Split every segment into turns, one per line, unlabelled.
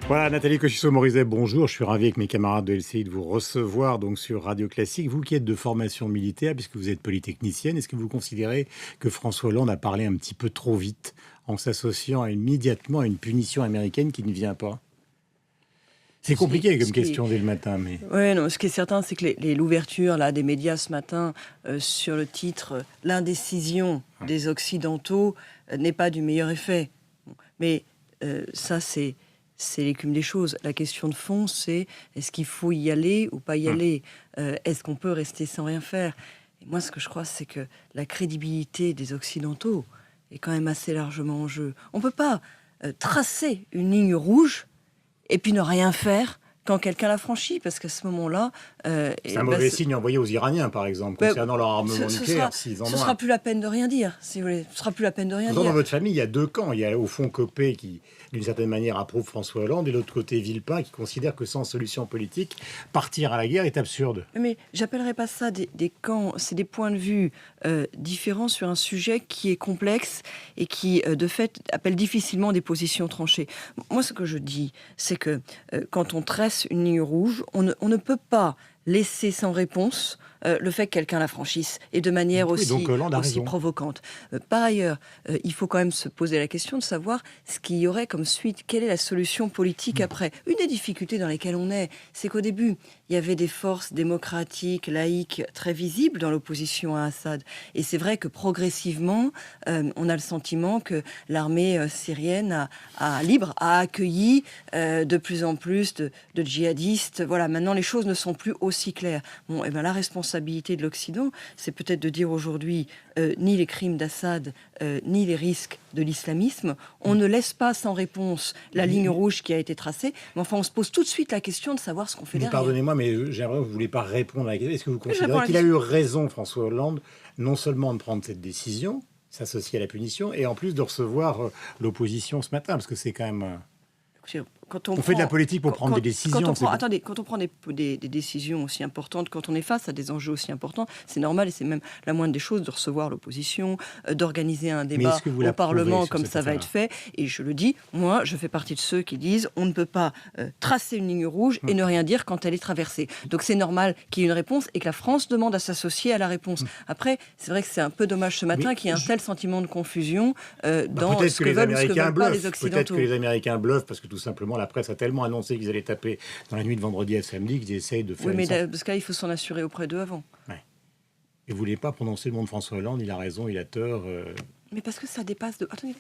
Voilà, Nathalie Kosciusko-Morizet, bonjour. Je suis ravi avec mes camarades de LCI de vous recevoir donc sur Radio Classique. Vous qui êtes de formation militaire, puisque vous êtes polytechnicienne, est-ce que vous considérez que François Hollande a parlé un petit peu trop vite en s'associant immédiatement à une punition américaine qui ne vient pas? C'est compliqué comme question dès le matin, mais...
Oui, non, ce qui est certain, c'est que l'ouverture là, des médias ce matin sur le titre l'indécision des Occidentaux n'est pas du meilleur effet. Mais ça, c'est l'écume des choses. La question de fond, c'est est-ce qu'il faut y aller ou pas y aller? Est-ce qu'on peut rester sans rien faire? Et moi, ce que je crois, c'est que la crédibilité des Occidentaux est quand même assez largement en jeu. On ne peut pas tracer une ligne rouge et puis ne rien faire quand quelqu'un l'a franchi, parce qu'à ce moment-là...
c'est un mauvais signe envoyé aux Iraniens, par exemple, concernant leur armement nucléaire, s'ils en ont.
Ce sera plus la peine de rien dire, si vous voulez. Ce sera plus la peine de rien dire.
Dans votre famille, il y a deux camps. Il y a au fond Copé qui, d'une certaine manière, approuve François Hollande, et de l'autre côté Villepin qui considère que sans solution politique, partir à la guerre est absurde.
Mais j'appellerais pas ça des camps, c'est des points de vue différents sur un sujet qui est complexe et qui, de fait, appelle difficilement des positions tranchées. Moi, ce que je dis, c'est que quand on tresse une ligne rouge, on ne peut pas laisser sans réponse le fait que quelqu'un la franchisse, et de manière aussi provocante. Par ailleurs, il faut quand même se poser la question de savoir ce qu'il y aurait comme suite, quelle est la solution politique après. Une des difficultés dans lesquelles on est, c'est qu'au début, il y avait des forces démocratiques, laïques, très visibles dans l'opposition à Assad. Et c'est vrai que progressivement, on a le sentiment que l'armée syrienne a accueilli de plus en plus de djihadistes. Voilà, maintenant les choses ne sont plus aussi claires. Bon, et ben la responsabilité de l'Occident, c'est peut-être de dire aujourd'hui ni les crimes d'Assad, ni les risques de l'islamisme. On ne laisse pas sans réponse la ligne rouge qui a été tracée, mais enfin on se pose tout de suite la question de savoir ce qu'on fait derrière.
Pardonnez-moi, mais j'ai l'impression que vous ne voulez pas répondre à la question. Est-ce que vous considérez qu'il a eu raison, François Hollande, non seulement de prendre cette décision, s'associer à la punition, et en plus de recevoir l'opposition ce matin, parce que c'est quand même... On fait de la politique pour prendre des décisions.
Quand on prend des décisions aussi importantes, quand on est face à des enjeux aussi importants, c'est normal et c'est même la moindre des choses de recevoir l'opposition, d'organiser un débat au Parlement comme ça va être fait. Et je le dis, moi, je fais partie de ceux qui disent on ne peut pas tracer une ligne rouge et ne rien dire quand elle est traversée. Donc c'est normal qu'il y ait une réponse et que la France demande à s'associer à la réponse. Après, c'est vrai que c'est un peu dommage ce matin qu'il y ait un tel sentiment de confusion dans ce que veulent ou ce que veulent pas les Occidentaux.
Peut-être que les Américains bluffent parce que tout simplement la presse a tellement annoncé qu'ils allaient taper dans la nuit de vendredi à samedi qu'ils essayent de faire...
Oui, mais parce que là, il faut s'en assurer auprès d'eux avant.
Ouais. Et vous ne voulez pas prononcer le nom de François Hollande, il a raison, il a tort...
Mais parce que ça dépasse de... Attendez,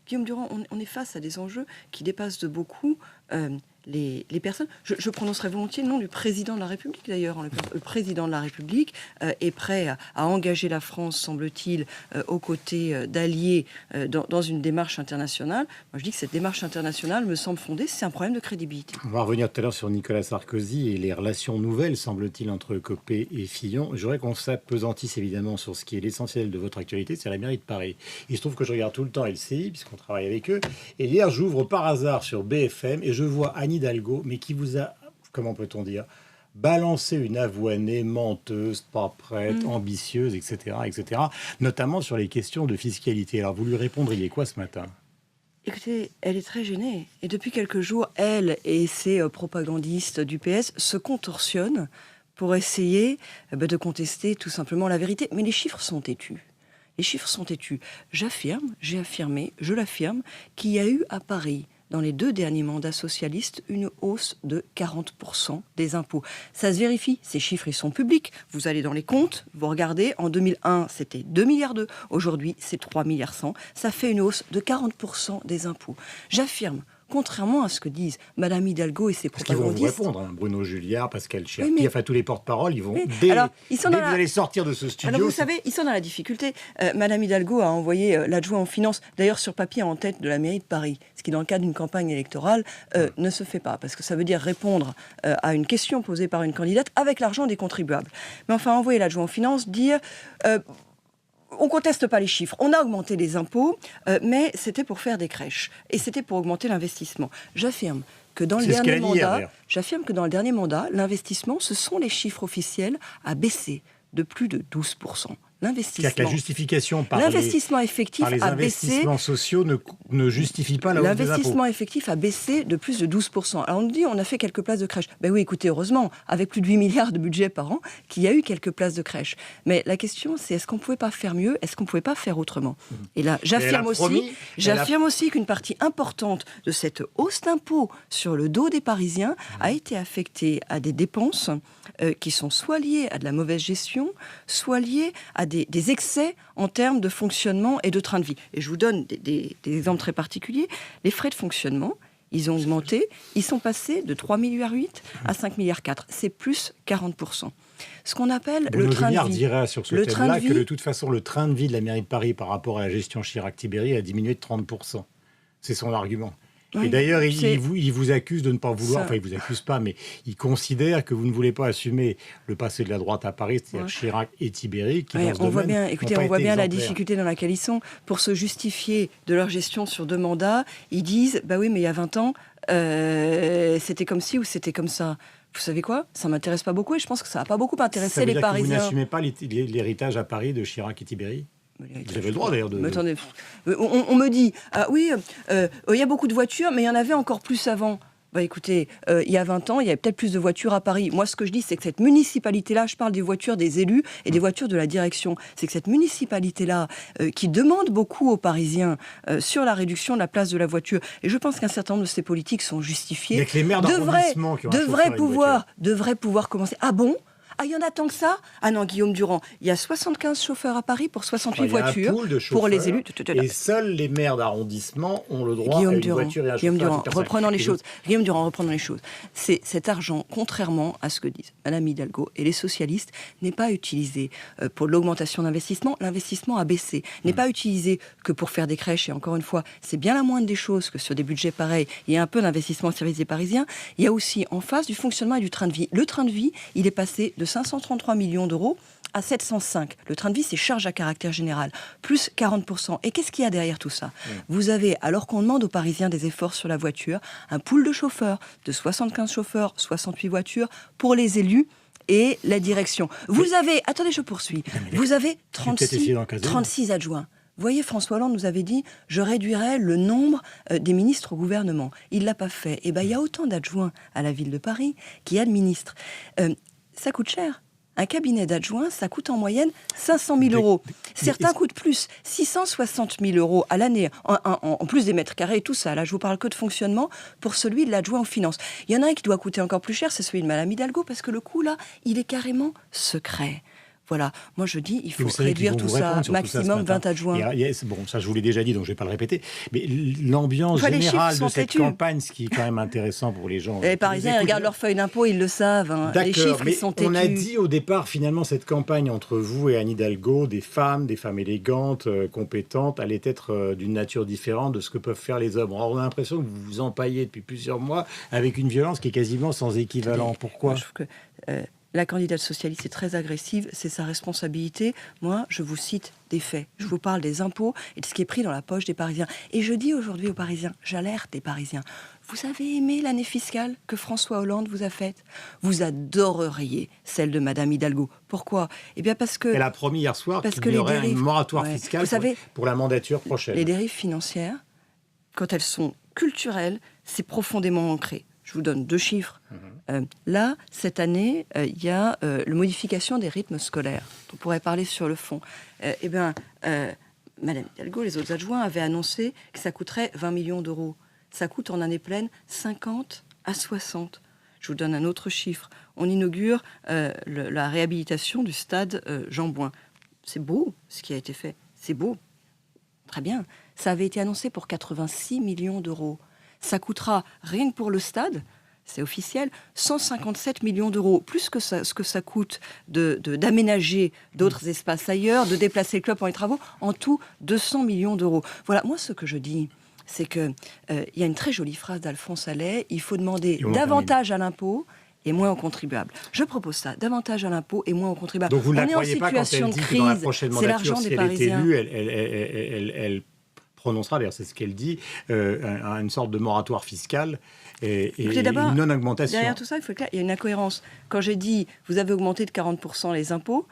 Guillaume Durand, on est face à des enjeux qui dépassent de beaucoup les personnes. Je prononcerai volontiers le nom du président de la République, d'ailleurs. Le président de la République est prêt à engager la France, semble-t-il, aux côtés d'alliés dans une démarche internationale. Moi, je dis que cette démarche internationale me semble fondée. C'est un problème de crédibilité.
On va revenir tout à l'heure sur Nicolas Sarkozy et les relations nouvelles, semble-t-il, entre Copé et Fillon. Je voudrais qu'on s'appesantisse évidemment sur ce qui est l'essentiel de votre actualité, c'est la mairie de Paris. Il se trouve que je regarde tout le temps LCI, puisqu'on travaille avec eux. Et hier, j'ouvre par hasard sur BFM et je vois Anne Hidalgo, mais qui vous a, comment peut-on dire, balancé une avoinée menteuse, pas prête, ambitieuse, etc., etc., notamment sur les questions de fiscalité. Alors, vous lui répondriez quoi ce matin ?
Écoutez, elle est très gênée. Et depuis quelques jours, elle et ses propagandistes du PS se contorsionnent pour essayer de contester tout simplement la vérité. Mais les chiffres sont têtus. Les chiffres sont têtus. J'ai affirmé, je l'affirme, qu'il y a eu à Paris, dans les 2 derniers mandats socialistes, une hausse de 40% des impôts. Ça se vérifie, ces chiffres, ils sont publics. Vous allez dans les comptes, vous regardez, en 2001, c'était 2,2 milliards. Aujourd'hui, c'est 3,1 milliards. Ça fait une hausse de 40% des impôts. J'affirme, contrairement à ce que disent Madame Hidalgo et ses propagandistes...
Parce qu'ils vont vous répondre, Bruno Julliard, Pascal Cherki, enfin tous les porte-paroles, ils vont... Dès que vous allez sortir de ce studio...
Alors vous savez, ils sont dans la difficulté. Madame Hidalgo a envoyé l'adjoint aux finances, d'ailleurs sur papier en tête de la mairie de Paris, ce qui dans le cadre d'une campagne électorale ne se fait pas, parce que ça veut dire répondre à une question posée par une candidate avec l'argent des contribuables. Mais enfin, envoyer l'adjoint aux finances, dire... on ne conteste pas les chiffres. On a augmenté les impôts, mais c'était pour faire des crèches. Et c'était pour augmenter l'investissement. J'affirme que dans le dernier mandat, l'investissement, ce sont les chiffres officiels, a baissé de plus de 12%.
C'est-à-dire que la justification
l'investissement effectif
par les
a baissé.
Investissements sociaux ne justifie pas la hausse des impôts.
L'investissement effectif a baissé de plus de 12%. Alors on nous dit on a fait quelques places de crèche. Ben oui, écoutez, heureusement, avec plus de 8 milliards de budget par an, qu'il y a eu quelques places de crèche. Mais la question, c'est est-ce qu'on ne pouvait pas faire mieux? Est-ce qu'on ne pouvait pas faire autrement? Et là, j'affirme aussi qu'une partie importante de cette hausse d'impôt sur le dos des Parisiens a été affectée à des dépenses qui sont soit liées à de la mauvaise gestion, soit liées à des excès en termes de fonctionnement et de train de vie. Et je vous donne des exemples très particuliers. Les frais de fonctionnement, ils ont augmenté. Ils sont passés de 3,8 milliards à 5,4 milliards. C'est plus 40%. Ce qu'on appelle le train de vie.
Dira sur ce thème-là que de toute façon, le train de vie de la mairie de Paris par rapport à la gestion Chirac-Tibéri a diminué de 30%. C'est son argument.
Oui,
et d'ailleurs, il vous accuse de ne pas vouloir, enfin il ne vous accuse pas, mais il considère que vous ne voulez pas assumer le passé de la droite à Paris, c'est-à-dire Chirac et Tibéri, qui
on voit bien la difficulté dans laquelle ils sont. Pour se justifier de leur gestion sur 2 mandats, ils disent, bah oui, mais il y a 20 ans, c'était comme ci ou c'était comme ça. Vous savez quoi? Ça ne m'intéresse pas beaucoup et je pense que ça n'a pas beaucoup intéressé les Parisiens.
Vous n'assumez pas l'héritage à Paris de Chirac et Tibéri? Vous avez le droit d'ailleurs de...
Mais attendez, on me dit, oui, il y a beaucoup de voitures, mais il y en avait encore plus avant. Bah écoutez, il y a 20 ans, il y avait peut-être plus de voitures à Paris. Moi, ce que je dis, c'est que cette municipalité-là, je parle des voitures des élus et des voitures de la direction, c'est que cette municipalité-là, qui demande beaucoup aux Parisiens sur la réduction de la place de la voiture, et je pense qu'un certain nombre de ces politiques sont justifiées,
avec les maires d'arrondissement qui ont
devraient pouvoir commencer. Ah bon? Ah, il y en a tant que ça? Ah non, Guillaume Durand, il y a 75 chauffeurs à Paris pour 68 voitures pour les élus.
Et seuls les maires d'arrondissement ont le droit à une voiture et un chauffeur.
Guillaume Durand, reprenons les choses. C'est cet argent, contrairement à ce que disent Madame Hidalgo et les socialistes, n'est pas utilisé pour l'augmentation d'investissement. L'investissement a baissé. N'est pas utilisé que pour faire des crèches. Et encore une fois, c'est bien la moindre des choses que sur des budgets pareils, il y a un peu d'investissement au service des Parisiens. Il y a aussi en face du fonctionnement et du train de vie. Le train de vie, il est passé de 533 millions d'euros à 705. Le train de vie, c'est charge à caractère général, plus 40%. Et qu'est-ce qu'il y a derrière tout ça? Vous avez, alors qu'on demande aux Parisiens des efforts sur la voiture, un pool de chauffeurs, de 75 chauffeurs, 68 voitures, pour les élus et la direction. Vous avez, attendez, je poursuis, vous avez 36 adjoints. Vous voyez, François Hollande nous avait dit « je réduirais le nombre des ministres au gouvernement ». Il ne l'a pas fait. Eh bien, il y a autant d'adjoints à la ville de Paris qui administrent. Ça coûte cher. Un cabinet d'adjoints, ça coûte en moyenne 500 000 euros. Certains coûtent plus, 660 000 euros à l'année, en plus des mètres carrés et tout ça. Là, je vous parle que de fonctionnement pour celui de l'adjoint aux finances. Il y en a un qui doit coûter encore plus cher, c'est celui de Madame Hidalgo, parce que le coût, là, il est carrément secret. Voilà, moi je dis, il faut réduire tout ça, maximum 20 adjoints.
Bon, ça je vous l'ai déjà dit, donc je ne vais pas le répéter, mais l'ambiance générale de cette campagne, ce qui est quand même intéressant pour les gens...
Les Parisiens, ils regardent leurs feuilles d'impôt, ils le savent. Hein. Les chiffres, ils sont têtus.
On a dit au départ, finalement, cette campagne entre vous et Anne Hidalgo, des femmes élégantes, compétentes, allait être d'une nature différente de ce que peuvent faire les hommes. Alors, on a l'impression que vous vous empaillez depuis plusieurs mois avec une violence qui est quasiment sans équivalent. Pourquoi?
Moi, je trouve que... La candidate socialiste est très agressive, c'est sa responsabilité. Moi, je vous cite des faits. Je vous parle des impôts et de ce qui est pris dans la poche des Parisiens. Et je dis aujourd'hui aux Parisiens, j'alerte les Parisiens, vous avez aimé l'année fiscale que François Hollande vous a faite? Vous adoreriez celle de Madame Hidalgo. Pourquoi? Eh bien parce que...
Elle a promis hier soir qu'il y aurait un moratoire fiscal pour la mandature prochaine.
Les dérives financières, quand elles sont culturelles, c'est profondément ancré. Je vous donne 2 chiffres. Là, cette année, il y a la modification des rythmes scolaires. On pourrait parler sur le fond. Madame Hidalgo, les autres adjoints avaient annoncé que ça coûterait 20 millions d'euros. Ça coûte en année pleine 50 à 60. Je vous donne un autre chiffre. On inaugure la réhabilitation du stade Jean Bouin. C'est beau ce qui a été fait. C'est beau. Très bien. Ça avait été annoncé pour 86 millions d'euros. Ça coûtera, rien que pour le stade, c'est officiel, 157 millions d'euros, plus que ce que ça coûte d'aménager d'autres espaces ailleurs, de déplacer le club pour les travaux, en tout 200 millions d'euros. Voilà, moi ce que je dis, c'est qu'il y a une très jolie phrase d'Alphonse Allais, il faut demander davantage à l'impôt et moins aux contribuables. Je propose ça, davantage à l'impôt et moins aux contribuables.
Donc vous ne la croyez pas quand elle dit que dans la prochaine mandature, si elle est élue, elle prononcera, d'ailleurs c'est ce qu'elle dit, une sorte de moratoire fiscal et une non-augmentation.
Derrière tout ça, il y a une incohérence. Quand j'ai dit, vous avez augmenté de 40% les impôts,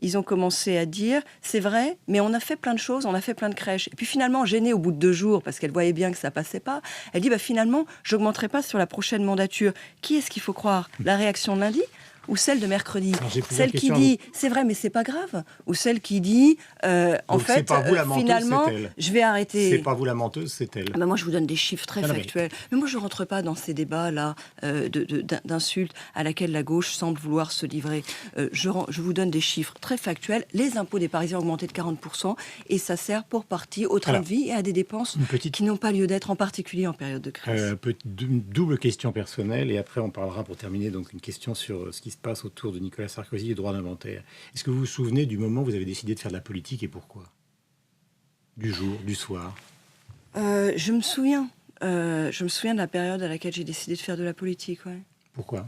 ils ont commencé à dire, c'est vrai, mais on a fait plein de choses, on a fait plein de crèches. Et puis finalement, gênée au bout de 2 jours, parce qu'elle voyait bien que ça passait pas, elle dit, finalement, j'augmenterai pas sur la prochaine mandature. Qui est-ce qu'il faut croire? La réaction de lundi ou celle de mercredi? Celle qui dit, c'est vrai, mais c'est pas grave. Ou celle qui dit, en
Donc,
fait,
pas vous la menteuse,
finalement, je vais arrêter.
C'est pas vous la menteuse, c'est elle.
Moi, je vous donne des chiffres très factuels. Mais moi, je ne rentre pas dans ces débats-là d'insultes à laquelle la gauche semble vouloir se livrer. Je vous donne des chiffres très factuels. Les impôts des Parisiens ont augmenté de 40%, et ça sert pour partie au train de vie et à des dépenses qui n'ont pas lieu d'être, en particulier en période de crise.
Double question personnelle, et après on parlera, pour terminer, donc une question sur ce qui se passe autour de Nicolas Sarkozy et du droit d'inventaire. Est-ce que vous vous souvenez du moment où vous avez décidé de faire de la politique, et pourquoi? Du jour, du soir?
Je me souviens de la période à laquelle j'ai décidé de faire de la politique. Ouais.
Pourquoi?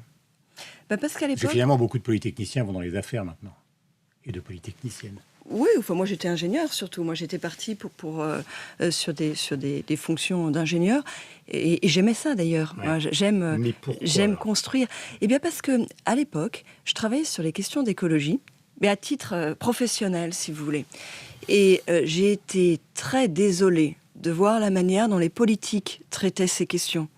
Parce qu'à l'époque...
finalement, beaucoup de polytechniciens vont dans les affaires maintenant, et de polytechniciennes.
Oui, moi j'étais ingénieur surtout. Moi j'étais partie sur des fonctions d'ingénieur, et j'aimais ça d'ailleurs.
Ouais.
Moi, j'aime construire. Eh bien parce que à l'époque, je travaillais sur les questions d'écologie, mais à titre professionnel, si vous voulez. Et j'ai été très désolée de voir la manière dont les politiques traitaient ces questions.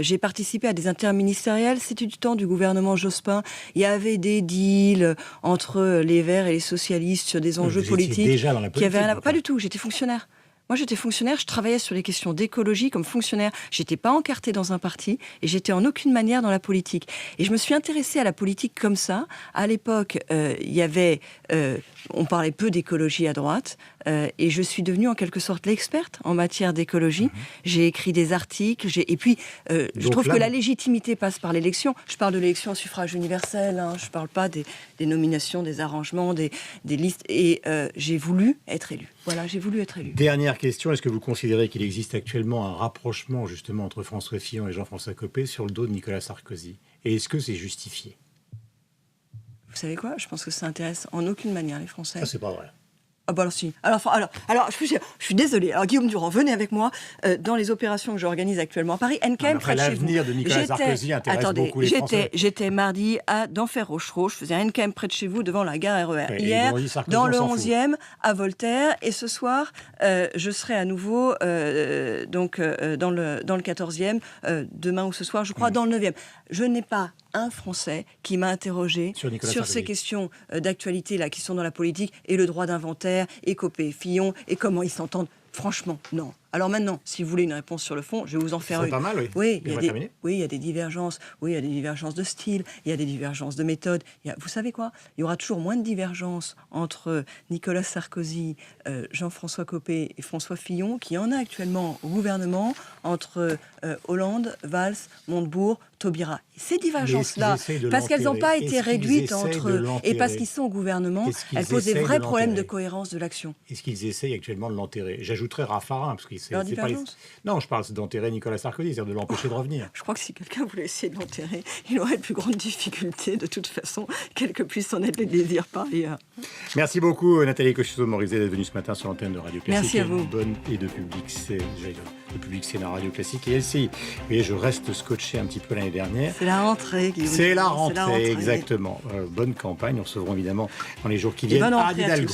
J'ai participé à des interministériels, c'était du temps du gouvernement Jospin. Il y avait des deals entre les Verts et les socialistes sur des enjeux politiques.
Déjà dans la politique,
Pas du tout, j'étais fonctionnaire. Moi, j'étais fonctionnaire, je travaillais sur les questions d'écologie comme fonctionnaire. J'étais pas encartée dans un parti et j'étais en aucune manière dans la politique. Et je me suis intéressée à la politique comme ça. À l'époque, on parlait peu d'écologie à droite, et je suis devenue en quelque sorte l'experte en matière d'écologie. J'ai écrit des articles, et puis je trouve que la légitimité passe par l'élection. Je parle de l'élection au suffrage universel, hein, je parle pas des nominations, des arrangements, des listes. Et j'ai voulu être élue. Voilà, j'ai voulu être élue.
Dernière question, est-ce que vous considérez qu'il existe actuellement un rapprochement justement entre François Fillon et Jean-François Copé sur le dos de Nicolas Sarkozy? Et est-ce que c'est justifié?
Vous savez quoi? Je pense que ça intéresse en aucune manière les Français.
Ça, c'est pas vrai.
Alors si. Alors, je suis désolée. Alors Guillaume Durand, venez avec moi dans les opérations que j'organise actuellement à Paris. NKM près de chez vous.
L'avenir de Nicolas Sarkozy intéresse beaucoup les Français.
J'étais mardi d'Enfer Rochereau. Je faisais un NKM près de chez vous devant la gare RER.
Ouais,
hier, dans le 11e, à Voltaire. Et ce soir, je serai à nouveau dans le 14e. Demain ou ce soir, je crois, dans le 9e. Je n'ai pas un Français qui m'a interrogé sur ces questions d'actualité là, qui sont dans la politique, et le droit d'inventaire, et Copé, Fillon, et comment ils s'entendent. Franchement, non. Alors maintenant, si vous voulez une réponse sur le fond, je vais vous en faire une.
C'est pas mal, oui.
Oui, il y a des divergences. Oui, il y a des divergences de style, il y a des divergences de méthode. Vous savez quoi? Il y aura toujours moins de divergences entre Nicolas Sarkozy, Jean-François Copé et François Fillon qu'il y en a actuellement au gouvernement entre Hollande, Valls, Montebourg, Taubira. Ces divergences-là, parce qu'elles n'ont pas été réduites entre eux, et parce qu'ils sont au gouvernement, elles posent des vrais problèmes de cohérence de l'action.
Est-ce qu'ils essayent actuellement de l'enterrer? J'ajouterais Raffarin, parce que
divergence.
Non, je parle d'enterrer Nicolas Sarkozy, c'est-à-dire de l'empêcher de revenir.
Je crois que si quelqu'un voulait essayer de l'enterrer, il aurait de plus grandes difficultés, de toute façon, quels que puissent en être les désirs par ailleurs.
Merci beaucoup, Nathalie Kosciusko-Morizet, d'être venue ce matin sur l'antenne de Radio Classique.
Merci à vous.
Bonne et de Public Sénat Radio Classique et LCI. Et je reste scotché un petit peu l'année dernière.
C'est la rentrée, Guillaume.
C'est la rentrée, exactement. Bonne campagne. Nous recevrons évidemment dans les jours qui viennent Anne Hidalgo.